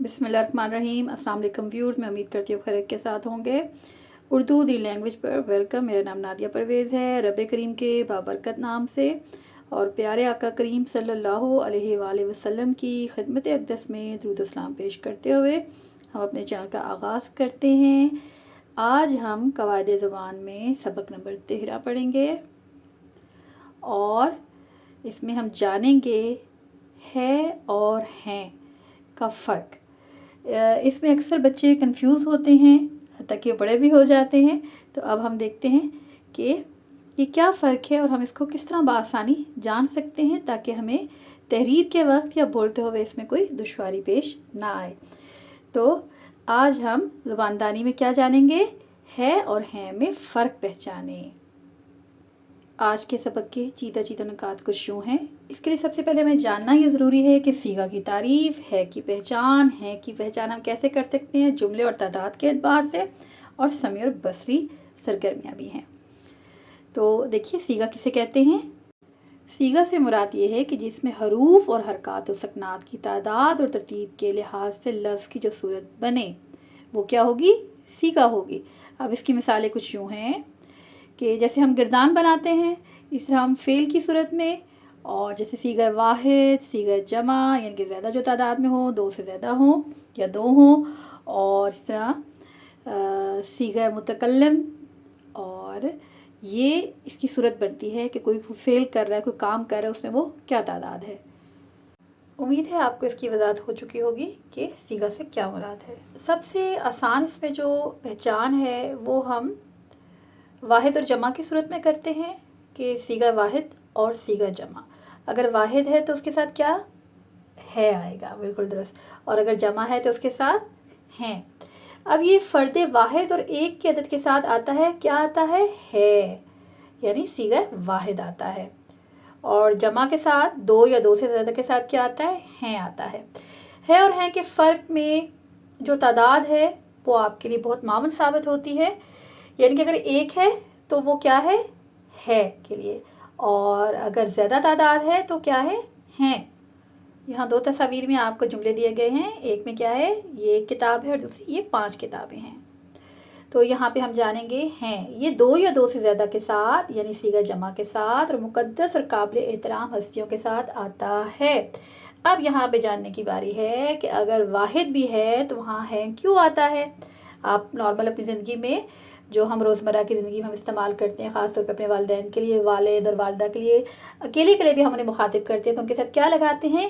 बिस्मिल्लाहिर्रहमानिर्रहीम। अस्सलाम वालेकुम व्यूअर्स, मैं उम्मीद करती हूँ खैरियत के साथ होंगे। उर्दू दी लैंग्वेज पर वेलकम। मेरा नाम नादिया परवेज़ है। रब करीम के बाबरकत नाम से और प्यारे आका करीम सल्लल्लाहु अलैहि वसल्लम की खिदमत अक़दस में दुरूद सलाम पेश करते हुए हम अपने चैनल का आगाज़ करते हैं। आज हम क़वाइद ज़ुबान में सबक नंबर 13 पढ़ेंगे और इसमें हम जानेंगे है और हैं का फ़र्क। इसमें अक्सर बच्चे कंफ्यूज होते हैं, हत्ता कि बड़े भी हो जाते हैं। तो अब हम देखते हैं कि ये क्या फ़र्क है और हम इसको किस तरह बआसानी जान सकते हैं ताकि हमें तहरीर के वक्त या बोलते हुए इसमें कोई दुश्वारी पेश ना आए। तो आज हम ज़ुबानदानी में क्या जानेंगे, है और हैं में फ़र्क पहचानें। आज के सबक के चीता नुकात कुछ यूँ हैं। इसके लिए सबसे पहले हमें जानना ये ज़रूरी है कि सीगा की तारीफ़, है की पहचान हम कैसे कर सकते हैं, जुमले और तादाद के एतबार से, और समी और बसरी सरगर्मियाँ भी हैं। तो देखिए सीगा किसे कहते हैं। सीगा से मुराद ये है कि जिसमें हरूफ और हरकत और सकनात की तादाद और तरतीब के लिहाज से लफ्ज़ की जो सूरत बने वो क्या होगी, सीगा होगी। अब इसकी मिसालें कुछ यूँ हैं कि जैसे हम गिरदान बनाते हैं इस तरह हम फ़ेल की सूरत में, और जैसे सीगा वाहिद, सीगा जमा यानी कि ज़्यादा जो तादाद में हो, 2 से ज़्यादा हो या 2 हो, और इस तरह सीगा मुतकल्लम, और ये इसकी सूरत बनती है कि कोई फ़ेल कर रहा है, कोई काम कर रहा है, उसमें वो क्या तादाद है। उम्मीद है आपको इसकी वजाहत हो चुकी होगी कि सीगा से क्या मुराद है। सबसे आसान इसमें जो पहचान है वो हम वाहिद और जमा की सूरत में करते हैं कि सीगा वाहिद और सीगा जमा। अगर वाहिद है तो उसके साथ क्या है आएगा, बिल्कुल दुरुस्त, और अगर जमा है तो उसके साथ हैं। अब ये फ़र्द वाहिद और एक की अदद के साथ आता है, क्या आता है यानी सीगा वाहिद आता है, और जमा के साथ 2 या 2 से ज़्यादा के साथ क्या आता है आता है और हैं के फ़र्क में जो तादाद है वो आपके लिए बहुत मामूल साबित होती है। यानी कि अगर एक है तो वो क्या है के लिए, और अगर ज़्यादा तादाद है तो क्या है हैं। यहाँ 2 तस्वीर में आपको जुमले दिए गए हैं। एक में क्या है, ये एक किताब है और दूसरी ये 5 किताबें हैं। तो यहाँ पे हम जानेंगे हैं ये 2 या 2 से ज़्यादा के साथ यानी सीगा जमा के साथ और मुक़द्दस और काबिल एहतराम हस्तियों के साथ आता है। अब यहाँ पे जानने की बारी है कि अगर वाहिद भी है तो वहाँ है क्यों आता है। आप नॉर्मल अपनी ज़िंदगी में जो हम रोज़मर्रा की ज़िंदगी में हम इस्तेमाल करते हैं, ख़ास तौर पे अपने वालिदैन के लिए, वालिद और वालिदा के लिए, अकेले के लिए भी हम उन्हें मुखातिब करते हैं तो उनके साथ क्या लगाते हैं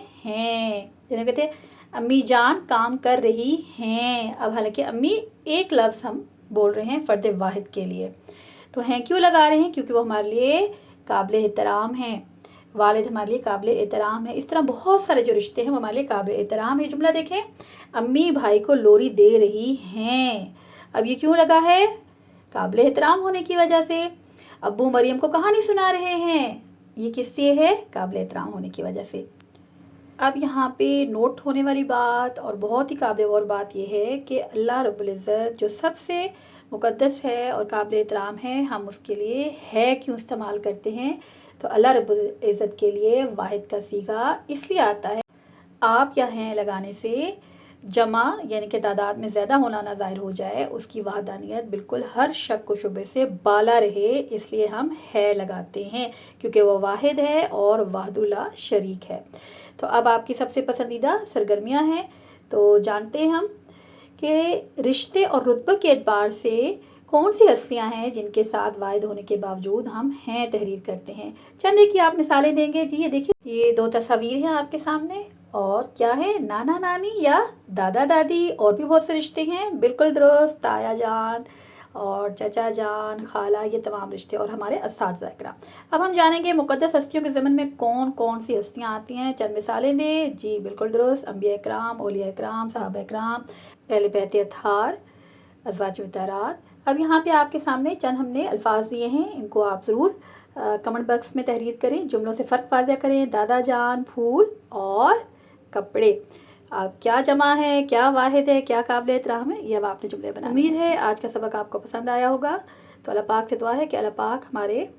जैसे कहते हैं अम्मी जान काम कर रही हैं। अब हालांकि अम्मी एक लफ्ज़ हम बोल रहे हैं फ़र्द वाहिद के लिए, तो हैं क्यों लगा रहे हैं, क्योंकि वो हमारे लिए काबिल एहतराम हैं। वालिद हमारे लिए काबिल एहतराम है। इस तरह बहुत सारे जो रिश्ते हैं वो हमारे लिए काबिल एहतराम है। जुमला देखें, अम्मी भाई को लोरी दे रही हैं। अब ये क्यों लगा है, काबिल एहतराम होने की वजह से। अब्बू मरियम को कहानी सुना रहे हैं, ये किस लिए है, काबिल एहतराम होने की वजह से। अब यहाँ पे नोट होने वाली बात और बहुत ही काबिल गौर बात यह है कि अल्लाह रब्बुल इज़्ज़त जो सबसे मुक़द्दस है और काबिल एहतराम है, हम उसके लिए है क्यों इस्तेमाल करते हैं। तो अल्लाह रब्बुल इज़्ज़त के लिए वाहिद का सीगा इसलिए आता है, आप या हैं लगाने से जमा यानी कि तादाद में ज़्यादा होना ना ज़ाहिर हो जाए, उसकी वहदानियत बिल्कुल हर शक व शुबे से बाला रहे, इसलिए हम है लगाते हैं क्योंकि वो वाहिद है और वाहदुल्ला शरीक है। तो अब आपकी सबसे पसंदीदा सरगर्मियाँ हैं, तो जानते हैं हम कि रिश्ते और रुतबे के एतबार से कौन सी हस्तियाँ हैं जिनके साथ वाहिद होने के बावजूद हम हैं तहरीर करते हैं। चंद एक आप मिसालें देंगे। जी ये देखिए, ये 2 तस्वीर हैं आपके सामने, और क्या है, नाना नानी या दादा दादी, और भी बहुत से रिश्ते हैं, बिल्कुल दुरुस्त, ताया जान और चचा जान, खाला, ये तमाम रिश्ते, और हमारे असातिज़ा इकराम। अब हम जानेंगे मुक़द्दस हस्तियों के ज़मन में कौन कौन सी हस्तियाँ आती हैं। चंद मिसालें दें। जी बिल्कुल दुरुस्त, अंबिया इकराम, औलिया इकराम, सहाबा इकराम, अहले बैत अतहार, अज़वाज मुतहहरात। अब यहाँ पे आपके सामने चंद हमने अल्फाज दिए हैं, इनको आप ज़रूर कमेंट बॉक्स में तहरीर करें, जुमलों से फ़र्क वाज़ेह करें। दादा जान, फूल और कपड़े। अब क्या जमा है, क्या वाहिद है, क्या काबिल एहतराम है, ये अब आपने जुमले बनाए। उम्मीद है आज का सबक आपको पसंद आया होगा। तो अल्लाह पाक से दुआ है कि अल्लाह पाक हमारे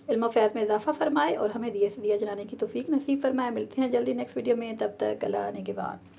इल्म फ़ैज़ में इजाफ़ा फरमाए और हमें दिए से दिया जलाने की तौफ़ीक नसीब फरमाए। मिलते हैं जल्दी नेक्स्ट वीडियो में, तब तक अल्लाह ने के बाद।